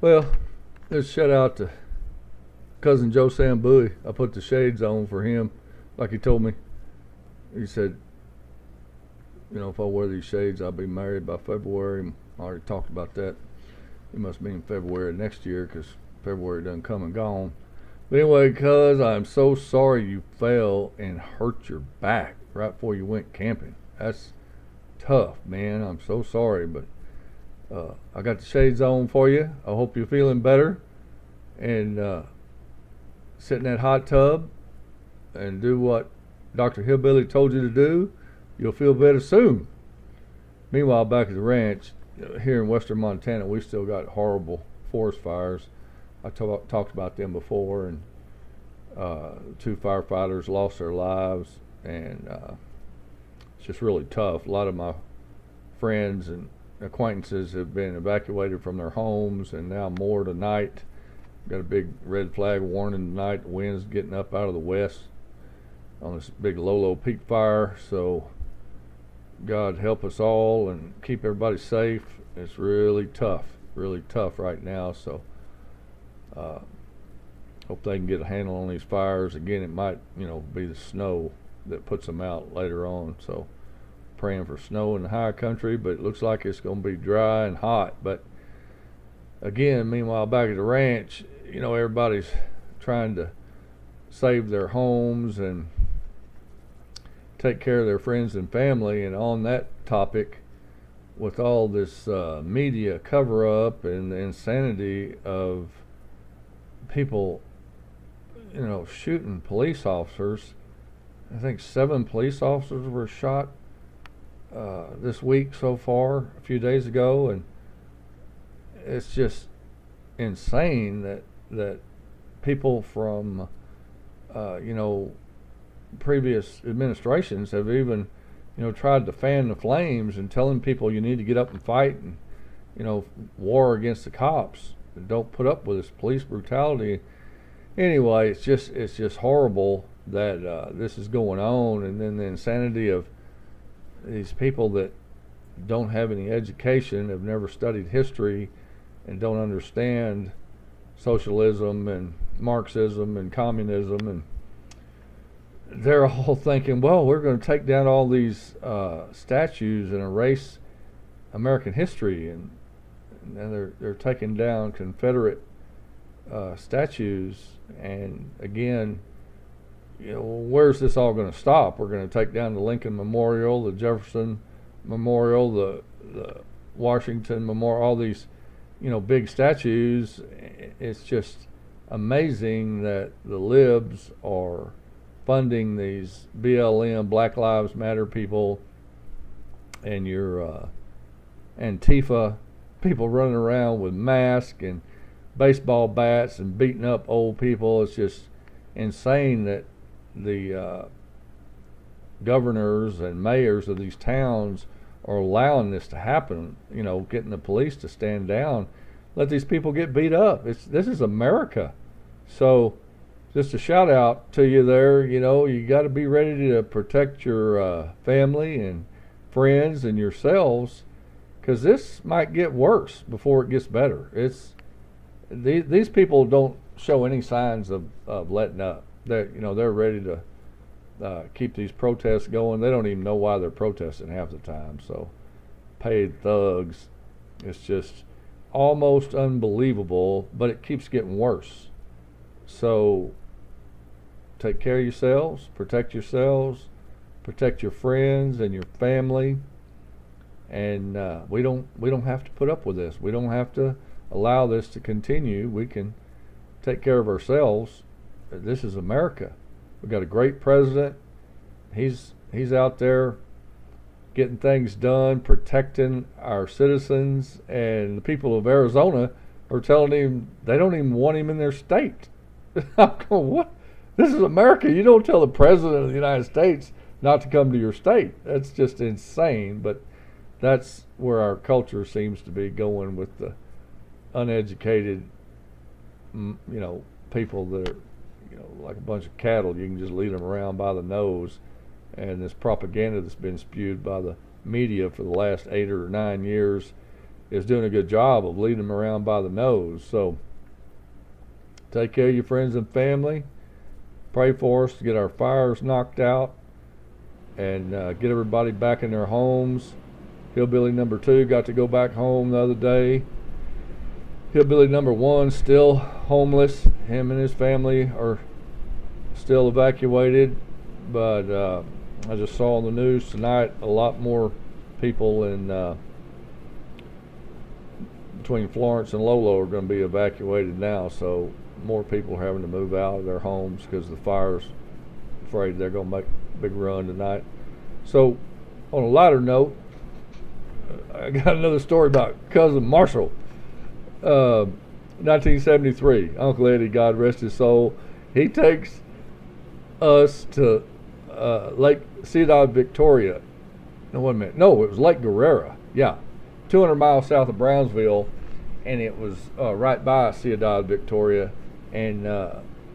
Well, let's shout out to cousin Joe Sambuy. I put the shades on for him, like he told me. He said, if I wear these shades, I'll be married by February. I already talked about that. It must be in February next year because February done come and gone. But anyway, cuz I'm so sorry you fell and hurt your back right before you went camping. That's tough, man. I'm so sorry, but I got the shades on for you. I hope you're feeling better. And sit in that hot tub and do what Dr. Hillbilly told you to do. You'll feel better soon. Meanwhile, back at the ranch here in western Montana, we still got horrible forest fires. I talked about them before, and two firefighters lost their lives, and it's just really tough. A lot of my friends and acquaintances have been evacuated from their homes, and now more tonight. Got a big red flag warning tonight. The wind's getting up out of the west on this big Lolo peak fire. So God help us all and keep everybody safe. It's really tough right now. So hope they can get a handle on these fires. Again, it might be the snow that puts them out later on. So praying for snow in the high country, but it looks like it's going to be dry and hot. But again, meanwhile, back at the ranch, everybody's trying to save their homes and take care of their friends and family. And on that topic, with all this media cover-up and the insanity of people, shooting police officers, I think 7 police officers were shot this week so far, a few days ago, and it's just insane that people from previous administrations have even tried to fan the flames and telling people you need to get up and fight and war against the cops and don't put up with this police brutality. Anyway, it's just horrible that this is going on, and then the insanity of these people that don't have any education, have never studied history, and don't understand socialism and Marxism and communism, and they're all thinking, well, we're going to take down all these statues and erase American history, and they're taking down Confederate statues. And again, where's this all going to stop? We're going to take down the Lincoln Memorial, the Jefferson Memorial, the Washington Memorial, all these big statues. It's just amazing that the libs are funding these BLM, Black Lives Matter people, and your Antifa people running around with masks and baseball bats and beating up old people. It's just insane that the governors and mayors of these towns are allowing this to happen, getting the police to stand down, let these people get beat up. This is America. So just a shout out to you there. You got to be ready to protect your family and friends and yourselves, because this might get worse before it gets better. These people don't show any signs of letting up. They're ready to keep these protests going. They don't even know why they're protesting half the time. So paid thugs. It's just almost unbelievable, but it keeps getting worse. So take care of yourselves, protect your friends and your family, and we don't have to put up with this. We don't have to allow this to continue. We can take care of ourselves. This is America. We've got a great president. He's out there getting things done, protecting our citizens, and the people of Arizona are telling him they don't even want him in their state. I'm going, what? This is America. You don't tell the president of the United States not to come to your state. That's just insane. But that's where our culture seems to be going, with the uneducated, people that are, like a bunch of cattle. You can just lead them around by the nose. And this propaganda that's been spewed by the media for the last 8 or 9 years is doing a good job of leading them around by the nose. So take care of your friends and family. Pray for us to get our fires knocked out and get everybody back in their homes. Hillbilly number 2 got to go back home the other day. Hillbilly number 1 still homeless. Him and his family are still evacuated, but I just saw on the news tonight a lot more people in between Florence and Lolo are going to be evacuated now, so more people are having to move out of their homes because the fire's afraid they're going to make a big run tonight. So on a lighter note, I got another story about cousin Marshall. 1973, Uncle Eddie, God rest his soul, he takes us to Lake Ciudad Victoria. No, wait a minute. No, it was Lake Guerrero. Yeah, 200 miles south of Brownsville, and it was right by Ciudad Victoria. And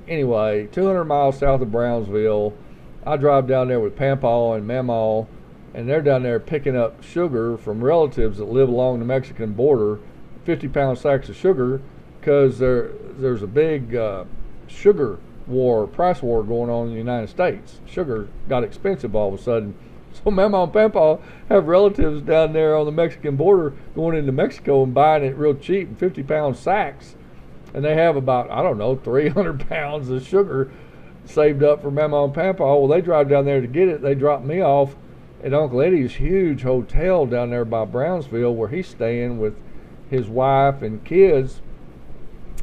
anyway, 200 miles south of Brownsville, I drive down there with Pampaw and Mamaw, and they're down there picking up sugar from relatives that live along the Mexican border, 50-pound sacks of sugar, because there's a big sugar price war going on in the United States. Sugar got expensive all of a sudden. So Mama and Pampaw have relatives down there on the Mexican border going into Mexico and buying it real cheap, 50-pound sacks. And they have about, 300 pounds of sugar saved up for Mama and Pampaw. Well, they drive down there to get it. They drop me off at Uncle Eddie's huge hotel down there by Brownsville, where he's staying with his wife and kids.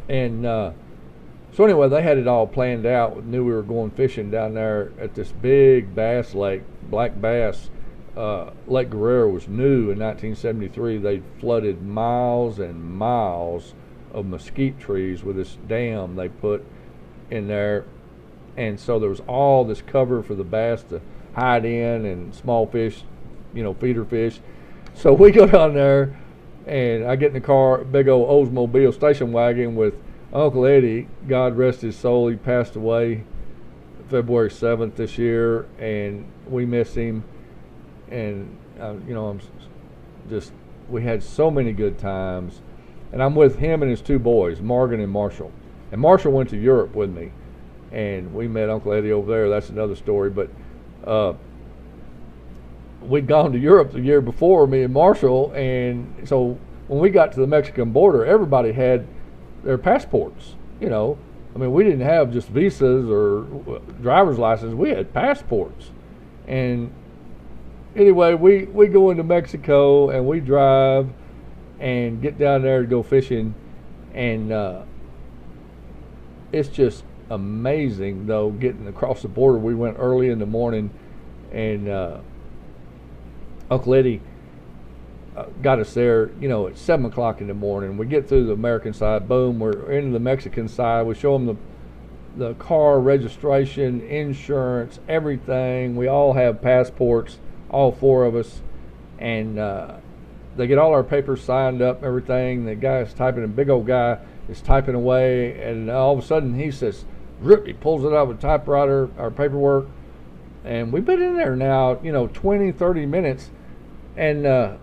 And so anyway, they had it all planned out. Knew we were going fishing down there at this big bass lake, black bass. Lake Guerrero was new in 1973. They flooded miles and miles of mesquite trees with this dam they put in there. And so there was all this cover for the bass to hide in, and small fish, feeder fish. So we go down there, and I get in the car, big old Oldsmobile station wagon with Uncle Eddie. God rest his soul. He passed away February 7th this year, and we miss him. And we had so many good times. And I'm with him and his 2 boys, Morgan and Marshall. And Marshall went to Europe with me, and we met Uncle Eddie over there. That's another story. But we'd gone to Europe the year before, me and Marshall, and so when we got to the Mexican border, everybody had their passports. We didn't have just visas or driver's license. We had passports. And anyway, we go into Mexico, and we drive and get down there to go fishing, and it's just amazing, though, getting across the border. We went early in the morning, and Uncle Eddie got us there, at 7 o'clock in the morning. We get through the American side, boom, we're into the Mexican side. We show them the car registration, insurance, everything. We all have passports, all 4 of us, and they get all our papers signed up, everything. The guy is typing, a big old guy is typing away, and all of a sudden he says, rip, he pulls it out with a typewriter, our paperwork, and we've been in there now, 20, 30 minutes, and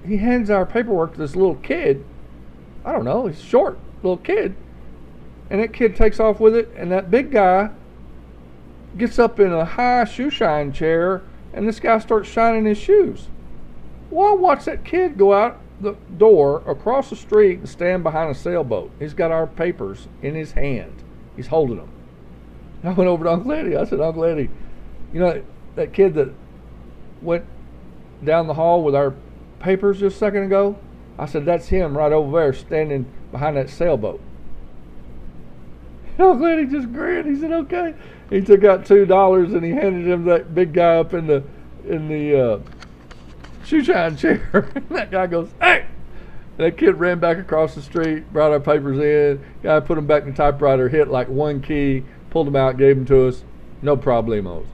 he hands our paperwork to this little kid. I don't know, he's short, little kid, and that kid takes off with it, and that big guy gets up in a high shoe shine chair, and this guy starts shining his shoes. Well, I watched that kid go out the door across the street and stand behind a sailboat. He's got our papers in his hand. He's holding them. I went over to Uncle Eddie. I said, Uncle Eddie, that kid that went down the hall with our papers just a second ago? I said, that's him right over there standing behind that sailboat. And Uncle Eddie just grinned. He said, okay. He took out $2 and he handed him that big guy up in the shoe shine chair. And that guy goes, hey! That kid ran back across the street, brought our papers in. Guy put them back in the typewriter, hit like one key, pulled them out, gave them to us. No problemos.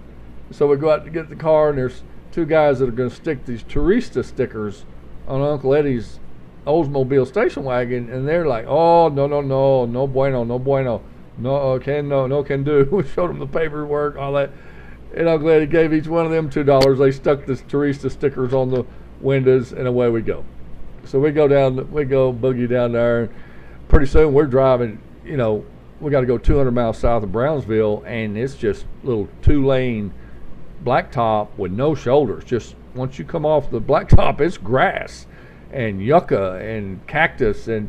So we go out to get the car, and there's 2 guys that are going to stick these Turista stickers on Uncle Eddie's Oldsmobile station wagon, and they're like, oh, no bueno, no can do. We showed them the paperwork, all that. And Uncle Eddie gave each one of them $2. They stuck the Turista stickers on the windows, and away we go. So we go boogie down there, and pretty soon we're driving, we got to go 200 miles south of Brownsville, and it's just little 2-lane blacktop with no shoulders. Just once you come off the blacktop, it's grass and yucca and cactus. And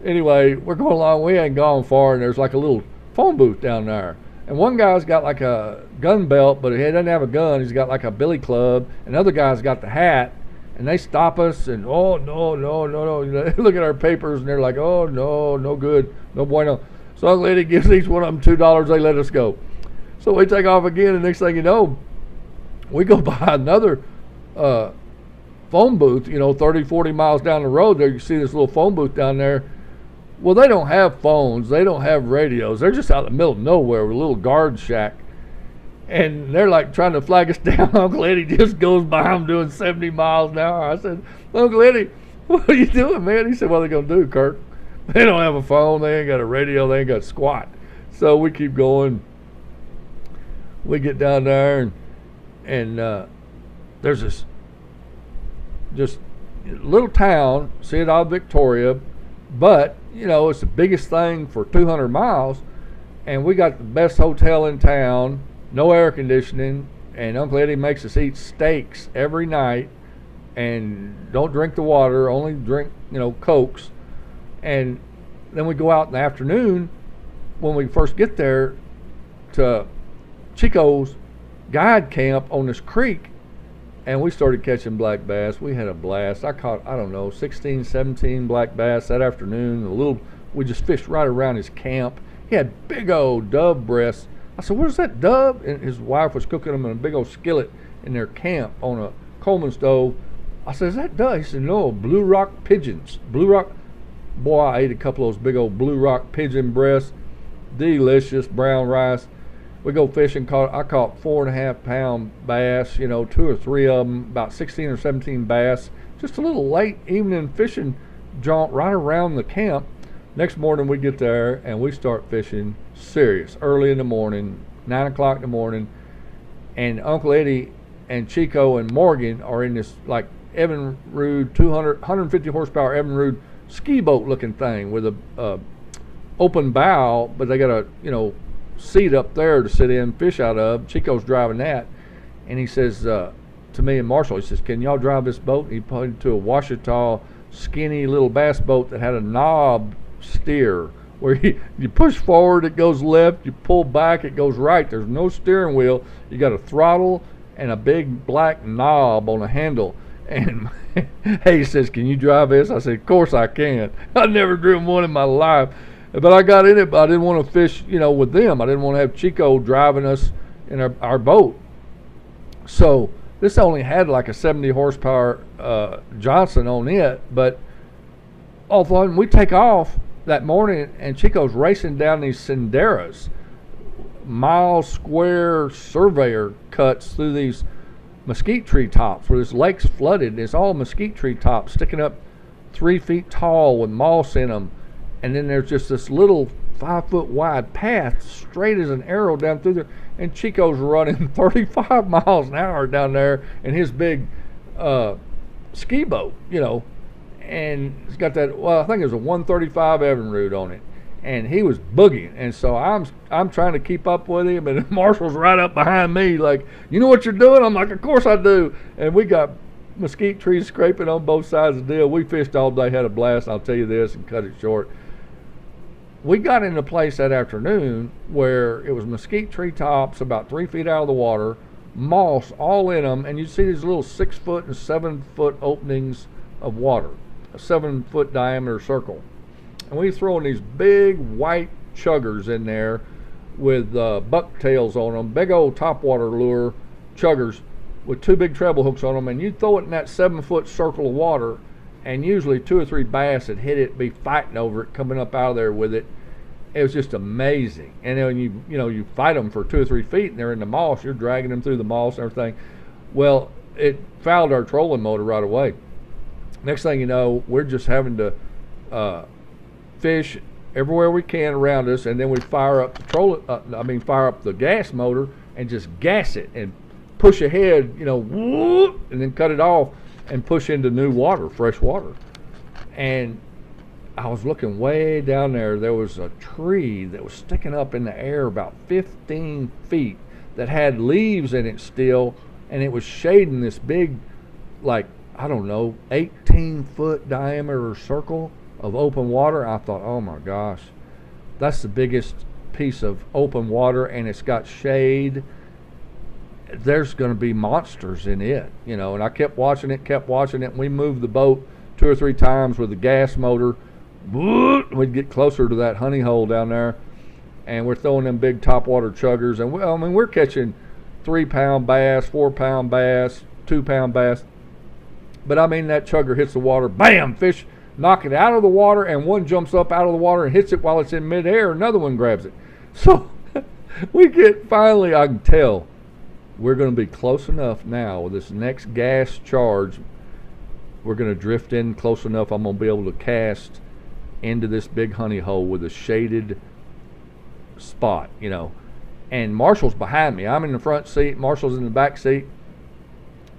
anyway, we're going along. We ain't gone far, and there's like a little phone booth down there. And one guy's got like a gun belt, but he doesn't have a gun. He's got like a billy club. And the other guy's got the hat. And they stop us, and oh, no. They look at our papers, and they're like, oh, no good, no bueno. So the lady gives each one of them $2. They let us go. So we take off again, and next thing you know, we go by another phone booth, 30, 40 miles down the road. There you see this little phone booth down there. Well, they don't have phones. They don't have radios. They're just out in the middle of nowhere with a little guard shack. And they're like trying to flag us down. Uncle Eddie just goes by them doing 70 miles an hour. I said, Uncle Eddie, what are you doing, man? He said, what are they going to do, Kirk? They don't have a phone. They ain't got a radio. They ain't got squat. So we keep going. We get down there, and there's this just little town, Ciudad Victoria, but, it's the biggest thing for 200 miles. And we got the best hotel in town. No air conditioning, and Uncle Eddie makes us eat steaks every night, and don't drink the water, only drink, Cokes. And then we go out in the afternoon when we first get there to Chico's guide camp on this creek, and we started catching black bass. We had a blast. I caught, 16, 17 black bass that afternoon. We just fished right around his camp. He had big old dove breasts. I said, where's that dove? And his wife was cooking them in a big old skillet in their camp on a Coleman stove. I said, is that dove? He said, no, Blue Rock pigeons. Blue Rock. Boy, I ate a couple of those big old Blue Rock pigeon breasts. Delicious brown rice. We go fishing. I caught 4.5 pound bass, 2 or 3 of them, about 16 or 17 bass. Just a little late evening fishing jaunt right around the camp. Next morning we get there and we start fishing serious early in the morning, 9 o'clock in the morning, and Uncle Eddie and Chico and Morgan are in this like Evinrude 150 horsepower Evinrude ski boat looking thing with a open bow, but they got a seat up there to sit in, fish out of. Chico's driving that, and he says to me and Marshall, he says, can y'all drive this boat? And he pointed to a Ouachita skinny little bass boat that had a knob steer where you push forward, it goes left, you pull back, it goes right. There's no steering wheel. You got a throttle and a big black knob on a handle. And he says, can you drive this? I said, of course I can. I've never driven one in my life. But I got in it, but I didn't want to fish, with them. I didn't want to have Chico driving us in our boat. So this only had like a 70 horsepower Johnson on it, but all of a sudden we take off that morning, and Chico's racing down these senderas, mile square surveyor cuts through these mesquite tree tops where this lake's flooded. It's all mesquite tree tops sticking up 3 feet tall with moss in them, and then there's just this little 5 foot wide path straight as an arrow down through there, and Chico's running 35 miles an hour down there in his big ski boat, and it's got that, I think it was a 135 Evinrude on it, and he was boogieing, and so I'm trying to keep up with him, and Marshall's right up behind me like, you know what you're doing? I'm like, of course I do. And we got mesquite trees scraping on both sides of the deal. We fished all day, had a blast. I'll tell you this and cut it short. We got in a place that afternoon where it was mesquite tree tops about 3 feet out of the water, moss all in them, and you see these little 6 foot and 7 foot openings of water, a 7 foot diameter circle. And we throw in these big white chuggers in there with bucktails on them, big old topwater lure chuggers with 2 big treble hooks on them, and you throw it in that 7 foot circle of water, and usually 2 or 3 bass that hit it be fighting over it, coming up out of there with it. It was just amazing. And then you fight them for 2 or 3 feet, and they're in the moss. You're dragging them through the moss and everything. Well, it fouled our trolling motor right away. Next thing you know, we're just having to fish everywhere we can around us, and then we fire up the gas motor and just gas it and push ahead, and then cut it off and push into new water, fresh water. And I was looking way down there. There was a tree that was sticking up in the air about 15 feet that had leaves in it still, and it was shading this big, like, I don't know, 18-foot diameter circle of open water. I thought, oh my gosh, that's the biggest piece of open water, and it's got shade. There's going to be monsters in it, And I kept watching it, and we moved the boat 2 or 3 times with the gas motor. We'd get closer to that honey hole down there, and we're throwing them big topwater chuggers, and we're catching 3-pound bass, 4-pound bass, 2-pound bass. But that chugger hits the water, bam, fish knock it out of the water, and one jumps up out of the water and hits it while it's in midair. Another one grabs it. So finally, I can tell we're going to be close enough now with this next gas charge. We're going to drift in close enough. I'm going to be able to cast into this big honey hole with a shaded spot, And Marshall's behind me. I'm in the front seat. Marshall's in the back seat.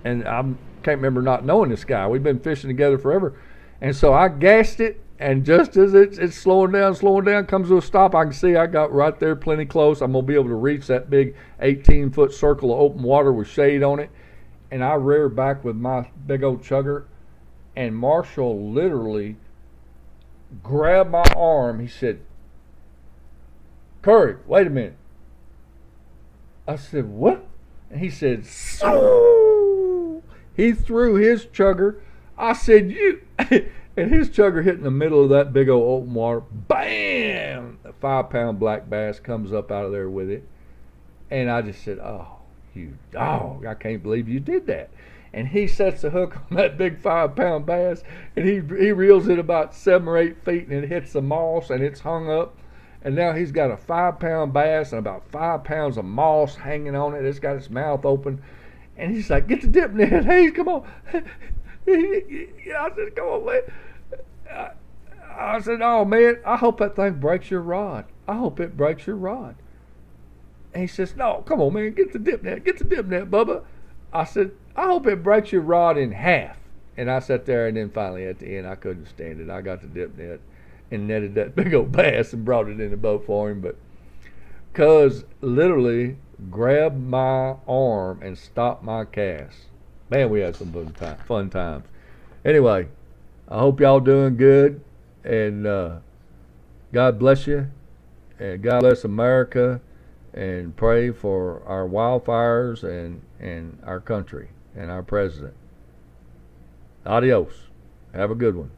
And I can't remember not knowing this guy. We've been fishing together forever. And so I gassed it, and just as it's slowing down, comes to a stop, I can see I got right there plenty close. I'm going to be able to reach that big 18-foot circle of open water with shade on it. And I reared back with my big old chugger, and Marshall literally grabbed my arm. He said, "Curry, wait a minute." I said, "What?" And he said, "So." He threw his chugger. I said, "You." And his chugger hit in the middle of that big old open water. Bam! A 5-pound black bass comes up out of there with it. And I just said, "Oh, you dog, I can't believe you did that." And he sets the hook on that big 5-pound bass, and he reels it about 7 or 8 feet, and it hits the moss, and it's hung up. And now he's got a 5-pound bass and about 5 pounds of moss hanging on it. It's got its mouth open. And he's like, "Get the dip net. Hey, come on." I said, "Come on, man." I said, "Oh, man, I hope that thing breaks your rod. I hope it breaks your rod." And he says, "No, come on, man, get the dip net. Get the dip net, Bubba." I said, "I hope it breaks your rod in half." And I sat there, and then finally at the end, I couldn't stand it. I got the dip net and netted that big old bass and brought it in the boat for him. But Cuz literally grabbed my arm and stopped my cast. Man, we had some fun times. Anyway, I hope y'all doing good, and God bless you, and God bless America, and pray for our wildfires and our country and our president. Adios. Have a good one.